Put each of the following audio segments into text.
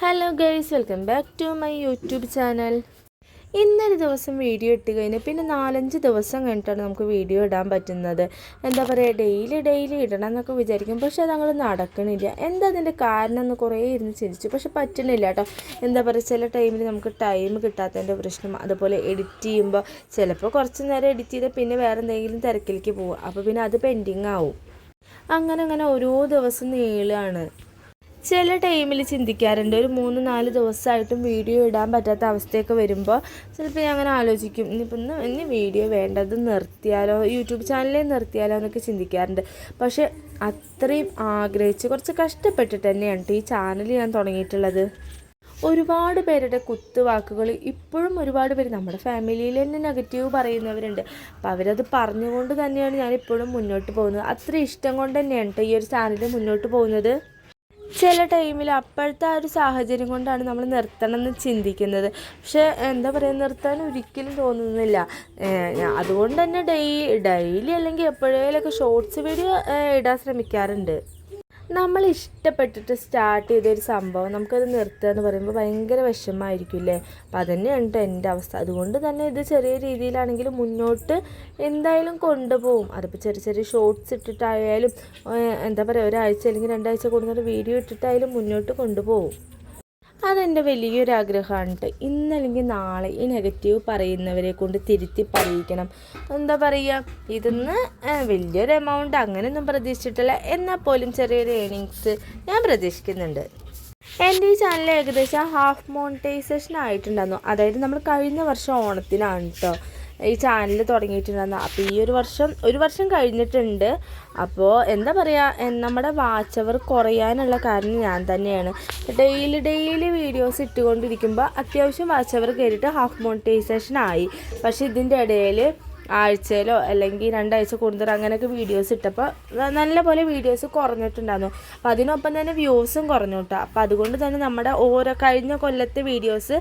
Hello guys, welcome back to my YouTube channel. ഇന്നൊരു ദിവസം video ഇട്ട് കഴിഞ്ഞാൽ പിന്നെ 4-5 ദിവസം കഴിഞ്ഞിട്ടാണ് നമുക്ക് വീഡിയോ ഇടാൻ പറ്റുന്നത്. എന്താ പറയുക, ഡെയിലി ഇടണം എന്നൊക്കെ വിചാരിക്കും, പക്ഷെ അതങ്ങോട്ട് നടക്കണില്ല. എന്താ അതിൻ്റെ കാരണം എന്ന് കുറേ ഇരുന്ന് ചിരിച്ചു, പക്ഷെ പറ്റണില്ല കേട്ടോ. എന്താ പറയുക, ചില ടൈമിൽ നമുക്ക് ടൈം കിട്ടാത്തതിൻ്റെ പ്രശ്നം, അതുപോലെ എഡിറ്റ് ചെയ്യുമ്പോൾ ചിലപ്പോൾ കുറച്ച് നേരം എഡിറ്റ് ചെയ്താൽ പിന്നെ വേറെ എന്തെങ്കിലും തിരക്കിലേക്ക് പോകും, അപ്പോൾ പിന്നെ അത് പെൻഡിങ് ആവും. അങ്ങനെ ഓരോ ദിവസം നീളാണ്. ചില ടൈമിൽ ചിന്തിക്കാറുണ്ട്, ഒരു 3-4 ദിവസമായിട്ടും വീഡിയോ ഇടാൻ പറ്റാത്ത അവസ്ഥയൊക്കെ വരുമ്പോൾ ചിലപ്പോൾ ഞാൻ അങ്ങനെ ആലോചിക്കും, ഇനി വീഡിയോ വേണ്ടത് നിർത്തിയാലോ, യൂട്യൂബ് ചാനലിൽ നിർത്തിയാലോ എന്നൊക്കെ ചിന്തിക്കാറുണ്ട്. പക്ഷേ അത്രയും ആഗ്രഹിച്ച് കുറച്ച് കഷ്ടപ്പെട്ടിട്ട് തന്നെയാണ് ഈ ചാനൽ ഞാൻ തുടങ്ങിയിട്ടുള്ളത്. ഒരുപാട് പേരുടെ കുത്തുവാക്കുകൾ ഇപ്പോഴും ഒരുപാട് പേര് നമ്മുടെ ഫാമിലിയിൽ തന്നെ നെഗറ്റീവ് പറയുന്നവരുണ്ട്. അപ്പോൾ അവരത് പറഞ്ഞുകൊണ്ട് തന്നെയാണ് ഞാനിപ്പോഴും മുന്നോട്ട് പോകുന്നത്. അത്ര ഇഷ്ടം കൊണ്ട് തന്നെയാണ് ഈ ഒരു ചാനൽ മുന്നോട്ട് പോകുന്നത്. ചില ടൈമിൽ അപ്പോഴത്തെ ആ ഒരു സാഹചര്യം കൊണ്ടാണ് നമ്മൾ നിർത്തണം എന്ന് ചിന്തിക്കുന്നത്. പക്ഷേ എന്താ പറയുക, നിർത്താൻ ഒരിക്കലും തോന്നുന്നില്ല. അതുകൊണ്ട് തന്നെ ഡെയിലി അല്ലെങ്കിൽ എപ്പോഴേലൊക്കെ ഷോർട്സ് വീഡിയോ ഇടാൻ ശ്രമിക്കാറുണ്ട്. നമ്മൾ ഇഷ്ടപ്പെട്ടിട്ട് സ്റ്റാർട്ട് ചെയ്തൊരു സംഭവം നമുക്കത് നിർത്തുക എന്ന് പറയുമ്പോൾ ഭയങ്കര വിഷമമായിരിക്കില്ലേ. അപ്പോൾ അതുതന്നെയാണ് കേട്ടോ എൻ്റെ അവസ്ഥ. അതുകൊണ്ട് തന്നെ ഇത് ചെറിയ രീതിയിലാണെങ്കിലും മുന്നോട്ട് എന്തായാലും കൊണ്ടുപോകും. അതിപ്പോൾ ചെറിയ ഷോർട്സ് ഇട്ടിട്ടായാലും എന്താ പറയുക, ഒരാഴ്ച അല്ലെങ്കിൽ 2 ആഴ്ച കൂടുന്നൊരു വീഡിയോ ഇട്ടിട്ടായാലും മുന്നോട്ട് കൊണ്ടുപോകും. അതെൻ്റെ വലിയൊരു ആഗ്രഹമാണ്. ഇന്നല്ലെങ്കിൽ നാളെ ഈ നെഗറ്റീവ് പറയുന്നവരെ കൊണ്ട് തിരുത്തി പറയിക്കണം. എന്താ പറയുക, ഇതിന്ന് വലിയൊരു എമൗണ്ട് അങ്ങനെയൊന്നും പ്രതീക്ഷിച്ചിട്ടില്ല, എന്നാൽ പോലും ചെറിയൊരു ഏണിങ്സ് ഞാൻ പ്രതീക്ഷിക്കുന്നുണ്ട്. എൻ്റെ ഈ ചാനൽ ഏകദേശം ഹാഫ് മോണിറ്റൈസേഷൻ ആയിട്ടുണ്ടായിരുന്നു. അതായത് നമ്മൾ കഴിഞ്ഞ വർഷം ഓണത്തിനാണ് കേട്ടോ ഈ ചാനൽ തുടങ്ങിയിട്ടുണ്ടായിരുന്നു. അപ്പോൾ ഈ ഒരു വർഷം കഴിഞ്ഞിട്ടുണ്ട്. അപ്പോൾ എന്താ പറയുക, നമ്മുടെ വാച്ച് അവർ കുറയാനുള്ള കാരണം ഞാൻ തന്നെയാണ്. ഡെയിലി വീഡിയോസ് ഇട്ടുകൊണ്ടിരിക്കുമ്പോൾ അത്യാവശ്യം വാച്ച് അവർ കയറിയിട്ട് ഹാഫ് മോണിറ്റൈസേഷൻ ആയി. പക്ഷേ ഇതിൻ്റെ ഇടയിൽ ആഴ്ചയിലോ അല്ലെങ്കിൽ 2 ആഴ്ച കൂടുതൽ അങ്ങനെയൊക്കെ വീഡിയോസ് ഇട്ടപ്പോൾ നല്ല പോലെ വീഡിയോസ് കുറഞ്ഞിട്ടുണ്ടായിരുന്നു. അപ്പോൾ അതിനൊപ്പം തന്നെ വ്യൂസും കുറഞ്ഞു കേട്ടോ. അപ്പോൾ അതുകൊണ്ട് തന്നെ നമ്മുടെ കഴിഞ്ഞ കൊല്ലത്തെ വീഡിയോസ്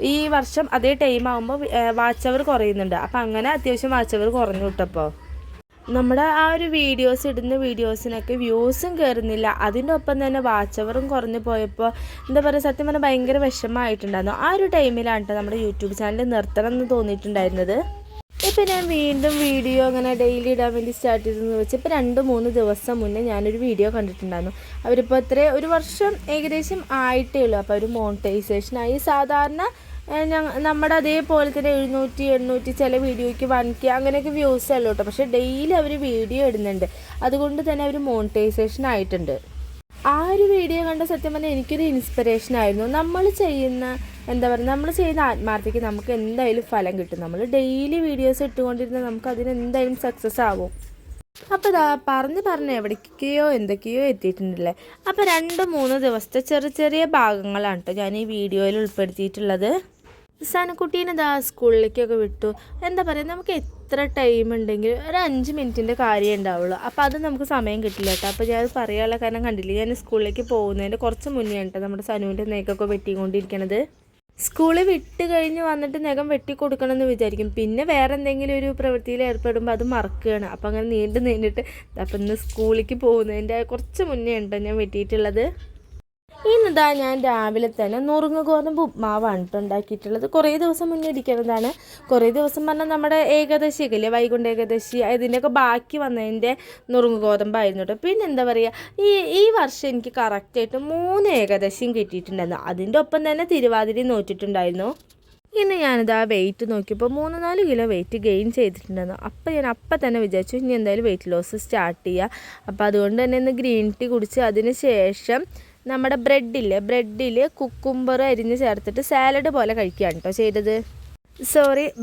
ഈ വർഷം അതേ ടൈം ആകുമ്പോൾ വാച്ച് അവർ കുറയുന്നുണ്ട്. അപ്പോൾ അങ്ങനെ അത്യാവശ്യം വാച്ച് അവർ കുറഞ്ഞു കിട്ടപ്പോൾ നമ്മുടെ ആ ഒരു ഇടുന്ന വീഡിയോസിനൊക്കെ വ്യൂസും കയറുന്നില്ല. അതിൻ്റെ ഒപ്പം തന്നെ വാച്ച് അവറും കുറഞ്ഞു പോയപ്പോൾ എന്താ പറയുക, സത്യം പറഞ്ഞാൽ ഭയങ്കര വിഷമമായിട്ടുണ്ടായിരുന്നു. ആ ഒരു ടൈമിലാണ് കേട്ടോ നമ്മുടെ യൂട്യൂബ് ചാനൽ നിർത്തണം എന്ന് തോന്നിയിട്ടുണ്ടായിരുന്നത്. ഇപ്പോൾ ഞാൻ വീണ്ടും വീഡിയോ അങ്ങനെ ഡെയിലി ഇടാൻ വേണ്ടി സ്റ്റാർട്ട് ചെയ്തെന്ന് വെച്ചാൽ ഇപ്പോൾ 2-3 ദിവസം മുന്നേ ഞാനൊരു വീഡിയോ കണ്ടിട്ടുണ്ടായിരുന്നു. അവരിപ്പോൾ ഒരു വർഷം ഏകദേശം ആയിട്ടേ ഉള്ളൂ. അപ്പോൾ ഒരു മോണിറ്റൈസേഷനായി. സാധാരണ നമ്മുടെ അതേപോലെ തന്നെ 700-800 ചില വീഡിയോയ്ക്ക് 1K അങ്ങനെയൊക്കെ വ്യൂസ് അല്ലോ കേട്ടോ. പക്ഷേ ഡെയിലി അവർ വീഡിയോ ഇടുന്നുണ്ട്. അതുകൊണ്ട് തന്നെ അവർ മോണിറ്റൈസേഷൻ ആയിട്ടുണ്ട്. ആ ഒരു വീഡിയോ കണ്ട സത്യം പറഞ്ഞാൽ എനിക്കൊരു ഇൻസ്പിറേഷൻ ആയിരുന്നു. നമ്മൾ ചെയ്യുന്ന ആത്മാർത്ഥയ്ക്ക് നമുക്ക് എന്തായാലും ഫലം കിട്ടും. നമ്മൾ ഡെയിലി വീഡിയോസ് ഇട്ടുകൊണ്ടിരുന്നാൽ നമുക്ക് അതിന് എന്തായാലും സക്സസ് ആവും. അപ്പോൾ ഇതാ പറഞ്ഞ് എവിടേക്കോ എന്തൊക്കെയോ എത്തിയിട്ടുണ്ടല്ലേ. അപ്പോൾ 2-3 ദിവസത്തെ ചെറിയ ഭാഗങ്ങളാണ് കേട്ടോ ഞാൻ ഈ വീഡിയോയിൽ ഉൾപ്പെടുത്തിയിട്ടുള്ളത്. സനക്കുട്ടീനെ ഇതാ സ്കൂളിലേക്കൊക്കെ വിട്ടു. എന്താ പറയുക, നമുക്ക് എത്ര ടൈം ഉണ്ടെങ്കിൽ ഒരു 5 മിനിറ്റിൻ്റെ കാര്യം ഉണ്ടാവുള്ളൂ. അപ്പോൾ അത് നമുക്ക് സമയം കിട്ടില്ല കേട്ടോ. അപ്പോൾ ഞാൻ പറയാനുള്ള കാരണം കണ്ടില്ലേ, ഞാൻ സ്കൂളിലേക്ക് പോകുന്നതിൻ്റെ കുറച്ച് മുന്നേ കേട്ടോ നമ്മുടെ സനുവിൻ്റെ നെക്കൊക്കെ വെട്ടിക്കൊണ്ടിരിക്കണത്. സ്കൂളിൽ വിട്ട് കഴിഞ്ഞ് വന്നിട്ട് നഖം വെട്ടി കൊടുക്കണമെന്ന് വിചാരിക്കും, പിന്നെ വേറെ എന്തെങ്കിലും ഒരു പ്രവൃത്തിയിൽ ഏർപ്പെടുമ്പോൾ അത് മറക്കുകയാണ്. അപ്പോൾ അങ്ങനെ നീണ്ടിട്ട് അപ്പം ഇന്ന് സ്കൂളിലേക്ക് പോകുന്നതിൻ്റെ കുറച്ച് മുന്നേ ഉണ്ടോ ഞാൻ വെട്ടിയിട്ടുള്ളത്. ഇന്നിതാ ഞാൻ രാവിലെ തന്നെ നുറുങ്ങ് ഗോതമ്പ് ഉപ്മാവാണ് കേട്ടോ ഉണ്ടാക്കിയിട്ടുള്ളത്. കുറേ ദിവസം മുന്നേ ഇരിക്കുന്നതാണ്. കുറേ ദിവസം പറഞ്ഞാൽ നമ്മുടെ ഏകാദശിയൊക്കെ ഇല്ലേ, വൈകുണ്ഠ ഏകാദശി, ഇതിൻ്റെയൊക്കെ ബാക്കി വന്നതിൻ്റെ നുറുങ്ങ് ഗോതമ്പായിരുന്നു കേട്ടോ. പിന്നെ എന്താ പറയുക, ഈ വർഷം എനിക്ക് കറക്റ്റായിട്ട് 3 ഏകാദശിയും കിട്ടിയിട്ടുണ്ടായിരുന്നു. അതിൻ്റെ ഒപ്പം തന്നെ തിരുവാതിരയും നോറ്റിട്ടുണ്ടായിരുന്നു. ഇന്ന് ഞാനിതാ വെയിറ്റ് നോക്കിയപ്പോൾ 3-4 കിലോ വെയിറ്റ് ഗെയിൻ ചെയ്തിട്ടുണ്ടായിരുന്നു. അപ്പോൾ ഞാൻ തന്നെ വിചാരിച്ചു ഇനി എന്തായാലും വെയിറ്റ് ലോസ് സ്റ്റാർട്ട് ചെയ്യുക. അപ്പോൾ അതുകൊണ്ട് തന്നെ ഇന്ന് ഗ്രീൻ ടീ കുടിച്ച് അതിന് ശേഷം നമ്മുടെ ബ്രെഡിൽ കുക്കുംബർ അരിഞ്ഞ് ചേർത്തിട്ട് സാലഡ് പോലെ കഴിക്കുകയാണ് കേട്ടോ ചെയ്തത്.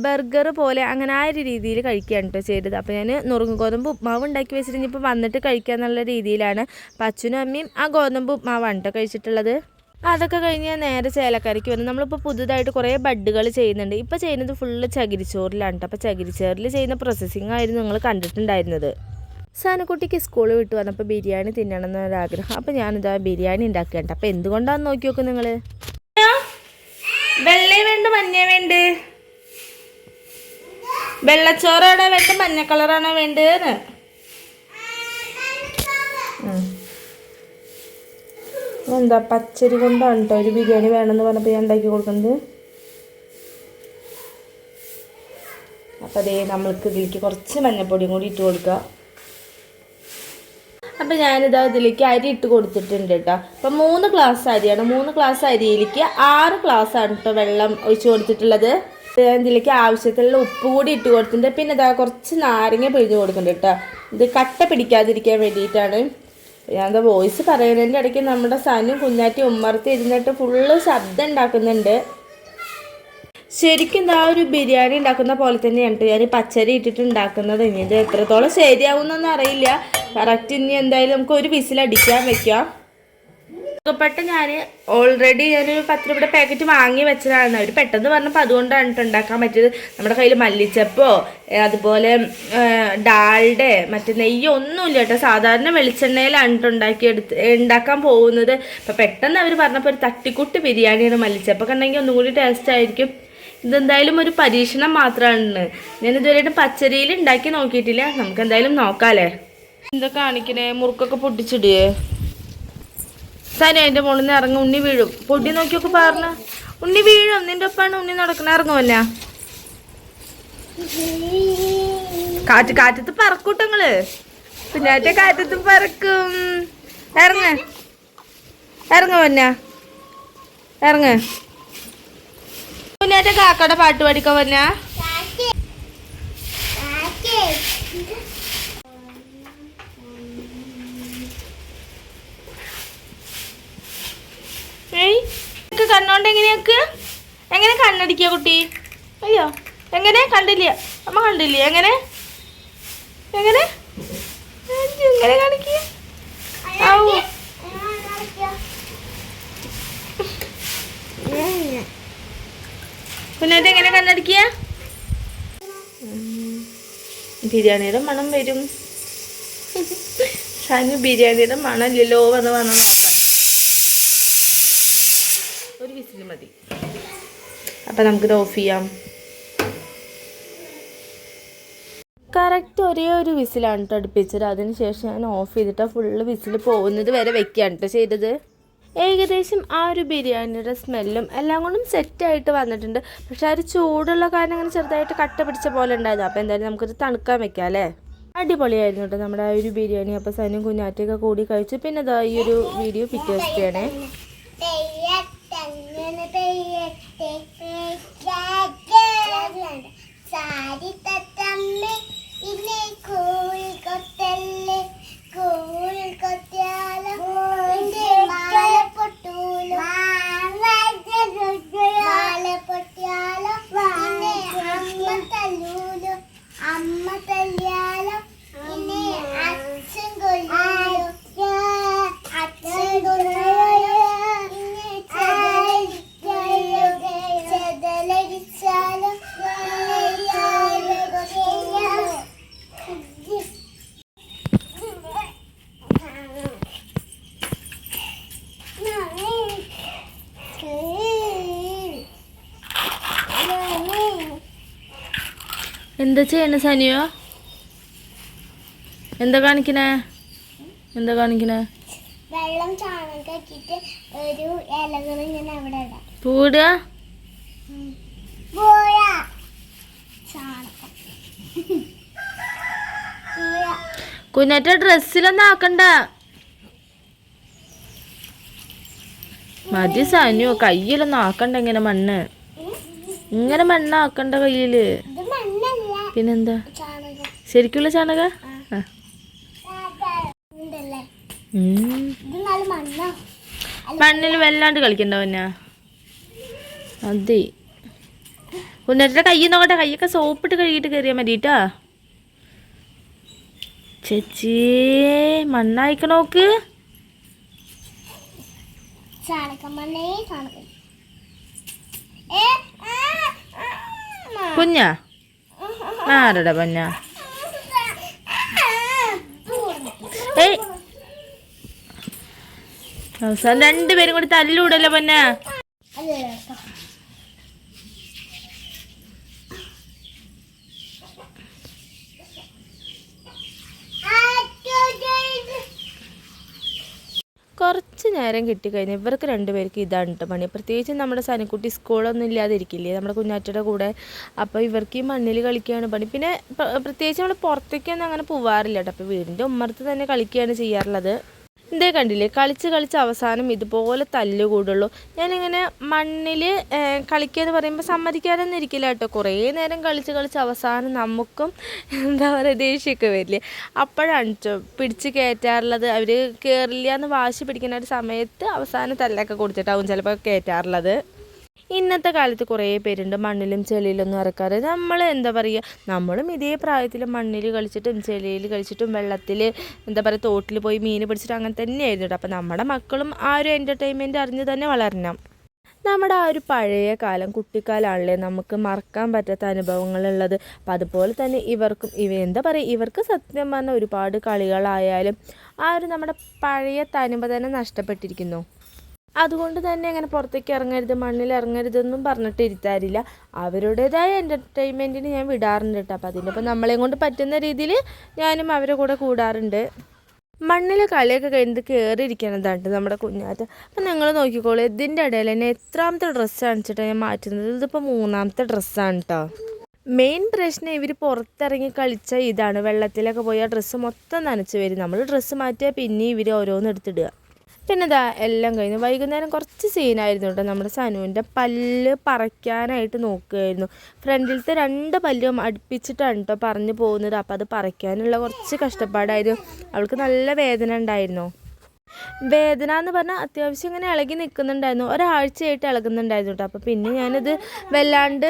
ബർഗർ പോലെ അങ്ങനെ ആ ഒരു രീതിയിൽ കഴിക്കുകയാണ് കേട്ടോ ചെയ്തത്. അപ്പോൾ ഞാൻ നുറുങ്ങ് ഗോതമ്പ് ഉപ്മാവ് ഉണ്ടാക്കി വെച്ചിട്ട് ഇപ്പോൾ വന്നിട്ട് കഴിക്കുക എന്നുള്ള രീതിയിലാണ്. അപ്പോൾ അച്ഛനും അമ്മയും ആ ഗോതമ്പ് ഉപ്മാവാണ് കേട്ടോ കഴിച്ചിട്ടുള്ളത്. അതൊക്കെ കഴിഞ്ഞ് ഞാൻ നേരെ ചേലക്കരയ്ക്ക് വന്നു. നമ്മളിപ്പോൾ പുതുതായിട്ട് കുറേ ബഡ്ഡുകൾ ചെയ്യുന്നുണ്ട്. ഇപ്പോൾ ചെയ്യുന്നത് ഫുള്ള് ചകിരിച്ചോറിലാണ് കേട്ടോ. അപ്പോൾ ചകിരിച്ചോറിൽ ചെയ്യുന്ന പ്രോസസ്സിങ് ആയിരുന്നു നിങ്ങൾ കണ്ടിട്ടുണ്ടായിരുന്നത്. സാനക്കുട്ടിക്ക് സ്കൂൾ വിട്ട് വന്നപ്പോൾ ബിരിയാണി തിന്നണം എന്നൊരാഗ്രഹം. അപ്പോൾ ഞാനിതാ ബിരിയാണി ഉണ്ടാക്കുകയുണ്ട്. അപ്പോൾ എന്തുകൊണ്ടാണെന്ന് നോക്കി നോക്കും നിങ്ങൾ. വെള്ളേ വേണ്ട മഞ്ഞ വേണ്ട, വെള്ളച്ചോറാണോ വേണ്ട മഞ്ഞ കളറാണോ വേണ്ടതെന്ന് എന്താ പച്ചരി കൊണ്ടാണ് കേട്ടോ ഒരു ബിരിയാണി വേണമെന്ന് പറഞ്ഞപ്പോൾ ഞാൻ ഉണ്ടാക്കി കൊടുക്കുന്നത്. അപ്പോൾ അതേ നമ്മൾക്ക് ഇതിലേക്ക് കുറച്ച് മഞ്ഞൾപ്പൊടിയും കൂടി ഇട്ട് കൊടുക്കുക. അപ്പോൾ ഞാനിതാ ഇതിലേക്ക് അരി ഇട്ട് കൊടുത്തിട്ടുണ്ട് കേട്ടോ. അപ്പം 3 ഗ്ലാസ് അരിയാണ്. 3 ഗ്ലാസ് അരിയിലേക്ക് 6 ഗ്ലാസ്സാണ് കേട്ടോ വെള്ളം ഒഴിച്ച് കൊടുത്തിട്ടുള്ളത്. ഞാൻ ഇതിലേക്ക് ആവശ്യത്തിലുള്ള ഉപ്പ് കൂടി ഇട്ട് കൊടുത്തിട്ടുണ്ട്. പിന്നെ ഇതാ കുറച്ച് നാരങ്ങ പിഴിഞ്ഞ് കൊടുക്കുന്നുണ്ട് കേട്ടോ. ഇത് കട്ട പിടിക്കാതിരിക്കാൻ വേണ്ടിയിട്ടാണ്. ഞാനെന്താ വോയിസ് പറയുന്നതിൻ്റെ ഇടയ്ക്ക് നമ്മുടെ സനും കുഞ്ഞാറ്റി ഉമ്മർത്തി ഇരുന്നിട്ട് ഫുള്ള് ശബ്ദം ഉണ്ടാക്കുന്നുണ്ട്. ശരിക്കും എന്താ ഒരു ബിരിയാണി ഉണ്ടാക്കുന്ന പോലെ തന്നെയാണ് ഞാൻ പച്ചരി ഇട്ടിട്ട് ഉണ്ടാക്കുന്നത്. ഇനി ഇത് എത്രത്തോളം ശരിയാവുന്നൊന്നും അറിയില്ല. കറക്റ്റ് ഇനി എന്തായാലും നമുക്ക് ഒരു വിസിലടിക്കാൻ വെക്കാം. പെട്ട ഞാൻ ഓൾറെഡി ഞാനൊരു 10 രൂപയുടെ പാക്കറ്റ് വാങ്ങി വെച്ചതാണ്. അവർ പെട്ടെന്ന് പറഞ്ഞപ്പോൾ അതുകൊണ്ടാണ് ഉണ്ടാക്കാൻ പറ്റിയത്. നമ്മുടെ കയ്യിൽ മല്ലിച്ചപ്പോ അതുപോലെ ഡാൽഡേ മറ്റേ നെയ്യോ ഒന്നുമില്ല കേട്ടോ. സാധാരണ വെളിച്ചെണ്ണയിലാണ് ഉണ്ടാക്കാൻ പോകുന്നത്. അപ്പം പെട്ടെന്ന് അവർ പറഞ്ഞപ്പോൾ ഒരു തട്ടിക്കുട്ടി ബിരിയാണിയാണ്. മല്ലിച്ചപ്പൊക്കെ ഉണ്ടെങ്കിൽ ഒന്നും കൂടി ടേസ്റ്റ് ആയിരിക്കും. ഇതെന്തായാലും ഒരു പരീക്ഷണം മാത്രമാണ്. ഞാനിതുവരെയായിട്ട് പച്ചരിയിൽ ഉണ്ടാക്കി നോക്കിയിട്ടില്ല. നമുക്ക് എന്തായാലും നോക്കാമല്ലേ. എന്താ കാണിക്കണേ? മുറുക്കൊക്കെ പൊട്ടിച്ചിടേ സനി അതിൻ്റെ മുകളിൽ നിന്ന് ഇറങ്ങും. ഉണ്ണി വീഴും. പൊടി നോക്കിയൊക്കെ പറഞ്ഞ ഉണ്ണി വീഴും. നിന്റെ ഒപ്പാണ് ഉണ്ണി നടക്കണ. ഇറങ്ങുമല്ല കാറ്റത്ത് പറക്കൂട്ടങ്ങള്. കുഞ്ഞാറ്റ കാറ്റത്തും പറക്കും. ഇറങ്ങുമല്ല ഇറങ്ങ്. കുഞ്ഞാറ്റ കാക്കയുടെ പാട്ട് പാടിക്കാൻ പറഞ്ഞ കണ്ണോണ്ട് എങ്ങനെ കണ്ണടിക്കുക കുട്ടി? അയ്യോ എങ്ങനെ കണ്ടില്ല അമ്മ കണ്ടില്ല. എങ്ങനെ എങ്ങനെ എങ്ങനെ കാണിക്കുക? കുഞ്ഞാറ്റ എങ്ങനെ കണ്ണടിക്കുക? ബിരിയാണിയുടെ മണം വരും. ഷാനു ബിരിയാണിയുടെ മണമില്ലല്ലോ എന്ന് പറഞ്ഞാൽ നോക്കാം. ഒരു വിസിൽ മതി. അപ്പം നമുക്കിത് ഓഫ് ചെയ്യാം. കറക്റ്റ് ഒരേ ഒരു വിസിലാണ് കേട്ടോ അടുപ്പിച്ചത്. അതിനുശേഷം ഞാൻ ഓഫ് ചെയ്തിട്ട് ഫുള്ള് വിസിൽ പോകുന്നത് വരെ വെക്കുകയാണ് കേട്ടോ ചെയ്തത്. ഏകദേശം ആ ഒരു ബിരിയാണിയുടെ സ്മെല്ലും എല്ലാം കൊണ്ടും സെറ്റായിട്ട് വന്നിട്ടുണ്ട്. പക്ഷെ ആ ഒരു ചൂടുള്ള കാരണം അങ്ങനെ ചെറുതായിട്ട് കട്ട പിടിച്ച പോലെ ഉണ്ടായത്. അപ്പോൾ എന്തായാലും നമുക്കത് തണുക്കാൻ വെക്കാം അല്ലേ. അടിപൊളിയായിരുന്നു കേട്ടോ നമ്മുടെ ആ ഒരു ബിരിയാണി. അപ്പോൾ സനും കുഞ്ഞാറ്റയൊക്കെ കൂടി കഴിച്ചു. പിന്നെ അതാ ഈ ഒരു വീഡിയോ പിറ്റേ ദിവസത്തെയാണേ. എന്താ ചെയ്യണ സനിയോ? എന്താ കാണിക്കണേ? വെള്ളം ചാണകത്തിട്ട് ഒരു ഇലകൾ ഇങ്ങനെ അവിടെ ഇടാം. പൂടുക കുഞ്ഞാറ്റ ഡ്രസ്സിലൊന്നും ആക്കണ്ട. മതി സനിയോ, കയ്യിലൊന്നും ആക്കണ്ട. ഇങ്ങനെ മണ്ണാക്കണ്ട കയ്യില്. പിന്നെന്താ ശരിക്കുള്ള ചാണക? മണ്ണിൽ വല്ലാണ്ട് കളിക്കണ്ട പിന്നെ. അതെ കുഞ്ഞാറ്റ കൈ നോക്കട്ടെ. കൈയൊക്കെ സോപ്പിട്ട് കഴുകിയിട്ട് കയറിയാൽ മതി കേട്ടാ. ചേച്ചി മണ്ണായിക്ക നോക്ക്. കുഞ്ഞാ ആരടാ പൊന്ന? ഏയ് അവസാനം 2 പേരും കൂടി തല്ലൂടല്ലോ പൊന്ന. കുറച്ച് നേരം കിട്ടിക്കഴിഞ്ഞാൽ ഇവർക്ക് രണ്ടുപേർക്ക് ഇതാണ് കേട്ടോ പണി. പ്രത്യേകിച്ച് നമ്മുടെ സനക്കുട്ടി സ്കൂളൊന്നും ഇല്ലാതിരിക്കില്ലേ നമ്മുടെ കുഞ്ഞാറ്റയുടെ കൂടെ. അപ്പോൾ ഇവർക്ക് ഈ മണ്ണിൽ കളിക്കുകയാണ് പണി. പിന്നെ പ്രത്യേകിച്ച് നമ്മൾ പുറത്തേക്കൊന്നും അങ്ങനെ പോവാറില്ല കേട്ടോ. അപ്പോൾ വീടിൻ്റെ ഉമ്മറത്ത് തന്നെ കളിക്കുകയാണ് ചെയ്യാറുള്ളത്. ഇതേ കണ്ടില്ലേ, കളിച്ച് അവസാനം ഇതുപോലെ തല്ലുകൂടുള്ളൂ. ഞാനിങ്ങനെ മണ്ണിൽ കളിക്കുക എന്ന് പറയുമ്പോൾ സമ്മതിക്കാതൊന്നും ഇരിക്കില്ല കേട്ടോ. കുറേ നേരം കളിച്ച് അവസാനം നമുക്കും എന്താ പറയുക ദേഷ്യമൊക്കെ വരില്ലേ, അപ്പോഴാണ് പിടിച്ച് കയറ്റാറുള്ളത്. അവർ കയറില്ല എന്ന് വാശി പിടിക്കുന്ന ഒരു സമയത്ത് അവസാനം തല്ലൊക്കെ കൊടുത്തിട്ടാവും ചിലപ്പോൾ കയറ്റാറുള്ളത്. ഇന്നത്തെ കാലത്ത് കുറേ പേരുണ്ട് മണ്ണിലും ചെളിയിലൊന്നും ഇറക്കാറ്. നമ്മൾ എന്താ പറയുക, നമ്മളും ഇതേ പ്രായത്തിൽ മണ്ണിൽ കളിച്ചിട്ടും ചെളിയിൽ കളിച്ചിട്ടും വെള്ളത്തിൽ എന്താ പറയുക തോട്ടിൽ പോയി മീൻ പിടിച്ചിട്ടും അങ്ങനെ തന്നെയായിരുന്നു കേട്ടോ. അപ്പോൾ നമ്മുടെ മക്കളും ആ ഒരു എൻ്റർടൈൻമെൻറ്റ് അറിഞ്ഞ് തന്നെ വളരണം. നമ്മുടെ ആ ഒരു പഴയ കാലം കുട്ടിക്കാലാണല്ലേ നമുക്ക് മറക്കാൻ പറ്റാത്ത അനുഭവങ്ങളുള്ളത്. അപ്പം അതുപോലെ തന്നെ ഇവർക്കും എന്താ പറയുക, ഇവർക്ക് സത്യം പറഞ്ഞാൽ ഒരുപാട് കളികളായാലും ആ ഒരു നമ്മുടെ പഴയ തനിമ തന്നെ നഷ്ടപ്പെട്ടിരിക്കുന്നു. അതുകൊണ്ട് തന്നെ അങ്ങനെ പുറത്തേക്ക് ഇറങ്ങരുത് മണ്ണിൽ ഇറങ്ങരുതെന്നും പറഞ്ഞിട്ട് ഇരുത്താറില്ല. അവരുടേതായ എൻ്റർടൈൻമെൻറ്റിന് ഞാൻ വിടാറുണ്ട് കേട്ടോ. അപ്പോൾ അതിൻ്റെ ഒപ്പം നമ്മളെ കൊണ്ട് പറ്റുന്ന രീതിയിൽ ഞാനും അവരുടെ കൂടെ കൂടാറുണ്ട്. മണ്ണിൽ കളിയൊക്കെ കഴിഞ്ഞിട്ട് കയറിയിരിക്കണതാണ് നമ്മുടെ കുഞ്ഞാറ്റ. അപ്പം നിങ്ങൾ നോക്കിക്കോളൂ, ഇതിൻ്റെ ഇടയിൽ തന്നെ എത്രാമത്തെ ഡ്രസ്സ് കാണിച്ചിട്ടാണ് ഞാൻ മാറ്റുന്നത്. ഇതിപ്പോൾ 3ാമത്തെ ഡ്രസ്സാണ് കേട്ടോ. മെയിൻ പ്രശ്നം ഇവർ പുറത്തിറങ്ങി കളിച്ച ഇതാണ്, വെള്ളത്തിലൊക്കെ പോയി ആ ഡ്രസ്സ് മൊത്തം നനച്ച് വരും. നമ്മൾ ഡ്രസ്സ് മാറ്റിയാൽ പിന്നെ ഇവർ ഓരോന്ന് എടുത്തിടുക. പിന്നെ ഇതാ എല്ലാം കഴിഞ്ഞു. വൈകുന്നേരം കുറച്ച് സീനായിരുന്നു കേട്ടോ. നമ്മുടെ സനുവിൻ്റെ പല്ല് പറിക്കാനായിട്ട് നോക്കുകയായിരുന്നു. ഫ്രണ്ടിലത്തെ 2 പല്ലും അടുപ്പിച്ചിട്ടാണ് കേട്ടോ പറഞ്ഞു പോകുന്നത്. അപ്പോൾ അത് പറിക്കാനുള്ള കുറച്ച് കഷ്ടപ്പാടായിരുന്നു. അവൾക്ക് നല്ല വേദന ഉണ്ടായിരുന്നു. വേദന എന്ന് പറഞ്ഞാൽ അത്യാവശ്യം ഇങ്ങനെ ഇളകി നിൽക്കുന്നുണ്ടായിരുന്നു. ഒരാഴ്ചയായിട്ട് ഇളകുന്നുണ്ടായിരുന്നു കേട്ടോ. അപ്പോൾ പിന്നെ ഞാനിത് വല്ലാണ്ട്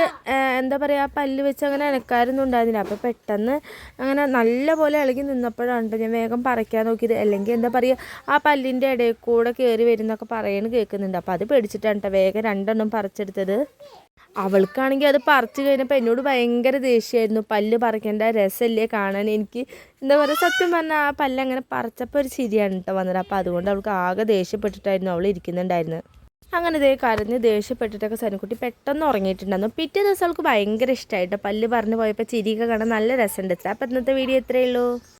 എന്താ പറയുക പല്ല് വെച്ച് അങ്ങനെ ഇളക്കാറൊന്നും ഉണ്ടായിരുന്നില്ല. അപ്പോൾ പെട്ടെന്ന് അങ്ങനെ നല്ല പോലെ ഇളകി നിന്നപ്പോഴാണ് ഞാൻ വേഗം പറിക്കാൻ നോക്കിയത്. അല്ലെങ്കിൽ എന്താ പറയുക ആ പല്ലിൻ്റെ ഇടയിൽ കൂടെ കയറി വരുന്നൊക്കെ കേൾക്കുന്നുണ്ട്. അപ്പോൾ അത് പേടിച്ചിട്ടാണ് കേട്ടോ വേഗം 2 പറിച്ചെടുത്തത്. അവൾക്കാണെങ്കിൽ അത് പറിച്ചു കഴിഞ്ഞപ്പോൾ എന്നോട് ഭയങ്കര ദേഷ്യമായിരുന്നു. പല്ല് പറിക്കേണ്ട രസമല്ലേ കാണാൻ. എനിക്ക് എന്താ പറയുക സത്യം പറഞ്ഞാൽ ആ പല്ല് അങ്ങനെ പറിച്ചപ്പോൾ ഒരു ചിരിയാണ് കേട്ടോ വന്നത്. അപ്പോൾ അതുകൊണ്ട് അവൾക്ക് ആകെ ദേഷ്യപ്പെട്ടിട്ടായിരുന്നു അവൾ ഇരിക്കുന്നുണ്ടായിരുന്നത്. അങ്ങനെ കരഞ്ഞ് ദേഷ്യപ്പെട്ടിട്ടൊക്കെ സനുക്കുട്ടി പെട്ടെന്ന് ഉറങ്ങിയിട്ടുണ്ടായിരുന്നു. പിറ്റേ ദിവസം അവൾക്ക് ഭയങ്കര ഇഷ്ടമായിട്ടോ. പല്ല് പറഞ്ഞു പോയപ്പോൾ ചിരിയൊക്കെ കാണാൻ നല്ല രസമുണ്ട്. അപ്പോൾ ഇന്നത്തെ വീഡിയോ ഇത്രയേ ഉള്ളൂ.